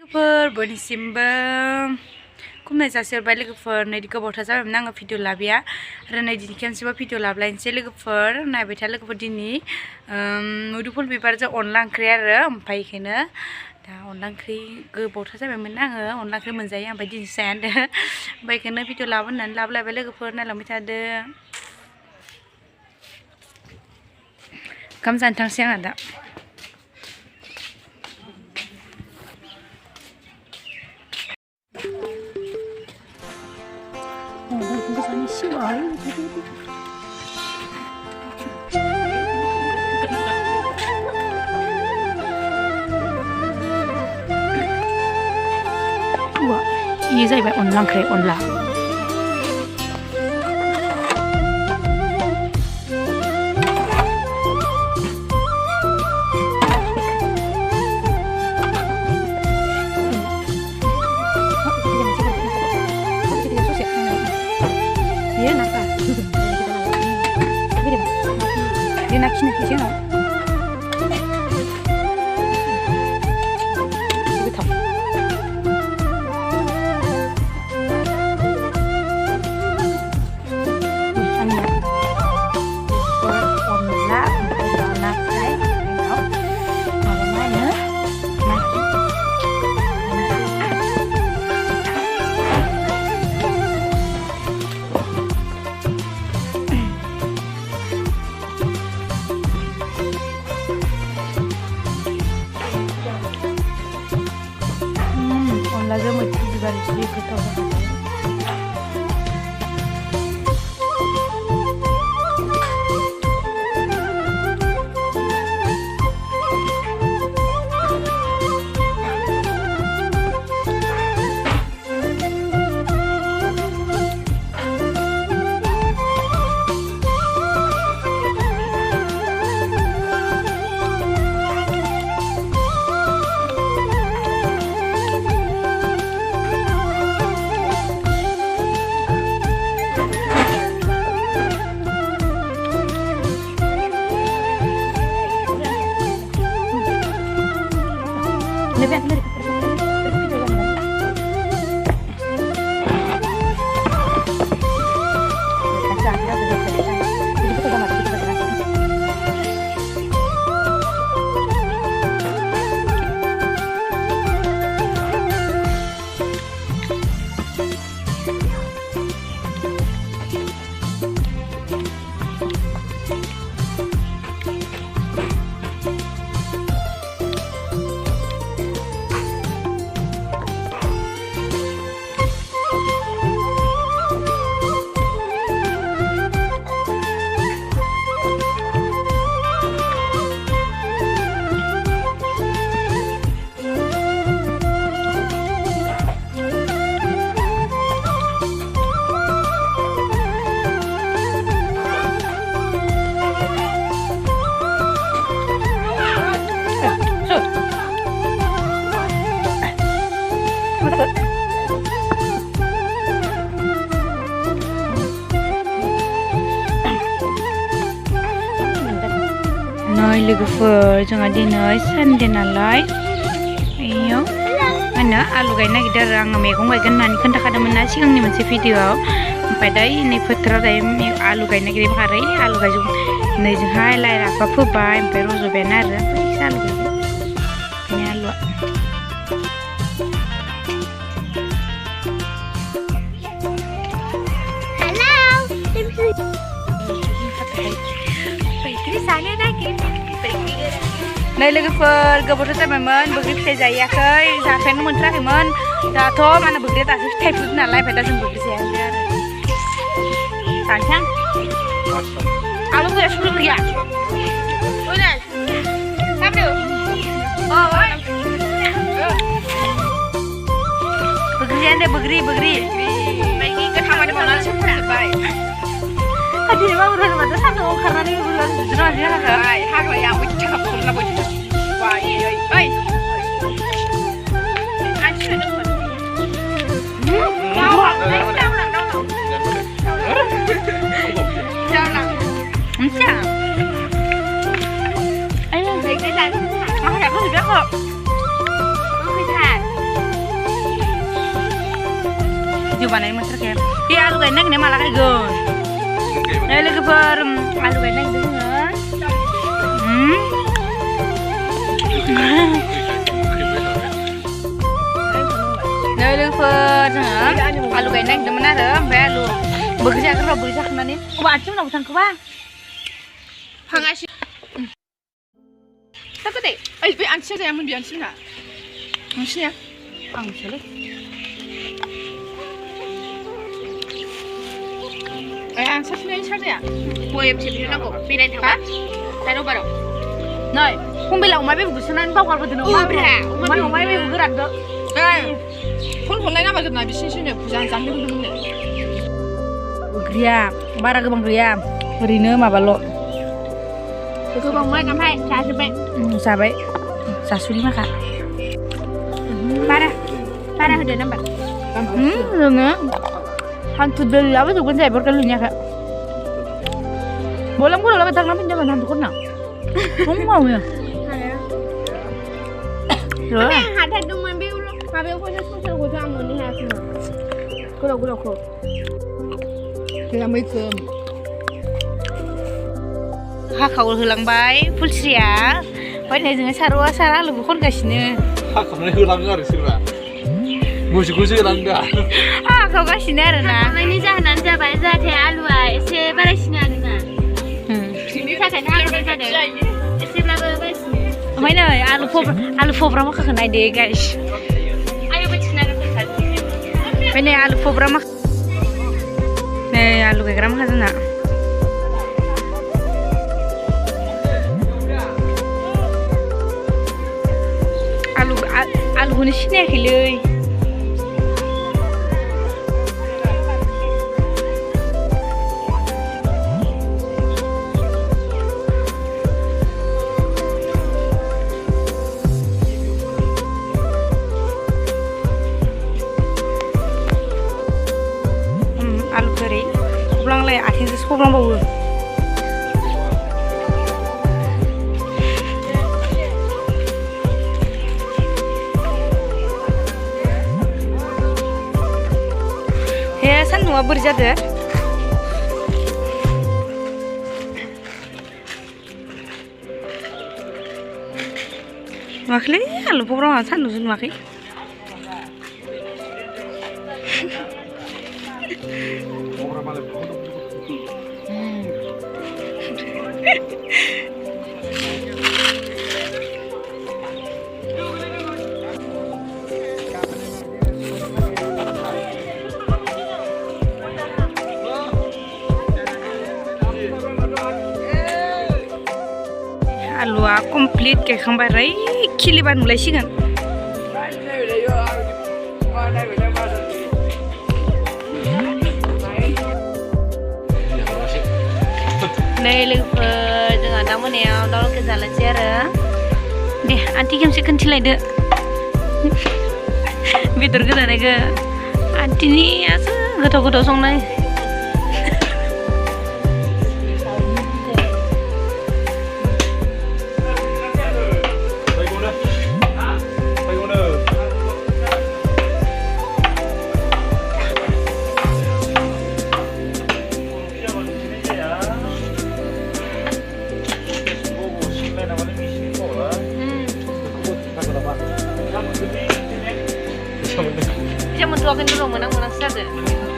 लोगोफोर बयनिसिमबो खुलुमनाय जासिहरबाय लोगोफोर नै गोबावथार जाबायमोन आङो भिडिअ लाबोया आरो नै दिनै खेनसेबा भिडिअ लाबोलायनोसै लोगोफोर नायबाय था लोगोफोर दिनै मुदुफुल बिबारजों अनला ओंख्रि आरो ओमफ्राय बेखायनो दा अनला ओंख्रि गोबावथार जाबायमोन आङो अनला ओंख्रि मोनजायो ओमफ्राय दिनै जाया होनदों ओमफ्राय बेखायनो भिडिअ लाबोनानै लाबोलायबाय लोगोफोर नायलांबाय थादो ओंखाम जानो थांसै आंहा दा ini जाहैबाय अनला ओंख्रि अनला dia nak kena kecil अनलाजों मैथ्रु बिबार जि गोथाव जाखायो नै लोगोफोर जोंहा दिनै सानडे नालाय बेयाव मा आलु गायनो नागिरदों आरो आङो मैगं गायगोन होननानै खोन्थाखादोंमोन ना सिगांनि मोनसे भिडिअआव ओमफ्राय दा नै फोथाराव दायो आलु गायनो नागिरदों खारै आलु गायजों नैजोंहाय लाइ लाफा फोबाय ओमफ्राय रज'बायानो आरो ओमफ्राय आलु गायबाय आलुआ नै लोगोफोर गोबावथार जाबायमोन बैग्रि फिथाइ जायाखै जाफेरनो मोनथाराखैमोन दाथ' माने बैग्रिया दासो फिथाइ फुदो नालाय ओमफ्राय दा जों बैग्रि जायाखै आरो जानोसै आलु गैया सुलु गैया बैग्रि जाया बैग्रि बैग्रि गोथां माने मावनानै सोबबाय दिनै मावो माथो सान्दुं ओंखारनानै जुजुना जायाखै हाग्राया मैथा खालामना मैथा वाय ओइ बानायनो मोनथाराखै बे आलु गायनो नागिरनाया माला गायगोन लोगोफोर आलु गायनो नागिरदों जोङो लोगोफोर जोङो आलु गायनो नागिरदोंमोन आरो ओमफ्राय आलु बोरै जागोन र' बोरै जाखांनानै अबा आथिं उनावबो थांखोबा फाङासि थाखोदै ओइ बे आंसिया जायामोन बे आंसिना नोंसिनिया आं मिथियालै आं सासेनाय साजाया बयेब सेबनो नांगौ बेरायनो थांबा दानो बाराव नै फुंबिला अमा बेदर गुसोनानै बावगारबोदों अमा बेदर गोरानदो फन हरलाय नामागोन ना बिसिनिसोनो फुजा जानो होदोंमोननो गैया बारा गोबां गैया ओरैनो माबाल' गोबांमोन ओमफ्राय जाजोब्बाय जाबाय जासुलि माखा बारा होदो नाम्बार जोङो हान्थु दोलाबो जोबगोन जाहैबाय लुनियाखै बलां गोलाव थांना फैनो जागोन हान्थुखौना फुङावनो हाथारदोंमोन बे माबायावखौसो ससेलखौसो आं मोननो हायाखैमोन गोलावखौ गैया मैखोम हाखाव होलांबाय फुलस्रिया ओमफ्राय नै जोङो सारवा सार आलुखौ खनगासिनो हाखावनाय होलाङो आरो सोरबा मोसौखौसो होलांदा हाखावगासिनो आरो ना हाखावनायनि जाहोनानो जाबाय जाहाथे आलुआ एसे बारायसिनो आरोना बिनि थाखायनो हाखावनाय जादों एसेब्लाबो बारायसिनो ओमफ्राय नै आलु फब्रा माखाखौ नायदो गाइस आयु बायदिसिना ओमफ्राय नै आलु फब्रा माखा नै आलु गायग्रा माखा जोंना आलुखौनो सिनायाखैलै आलुखौ ओरै फबलांलाय आथिंजोंसो फबलांबावो सान्दुंआ बोरै जादो नुवाखैलै आलु फग्रा सान्दुंसो नुवाखै आलुआ कमप्लिट गायखांबाय रै खिलिबा नुलायसिगोन नै लोगोफोर जोंहा दा मोनायाव दाउ लकेल जालायसै आरो दे आन्टि खेमसे खोन्थिलायदो बेदर गोदानायखौ आन्टिनियासो गोथाव संनाय Siya mo tuwakin dulu menang-menang saja.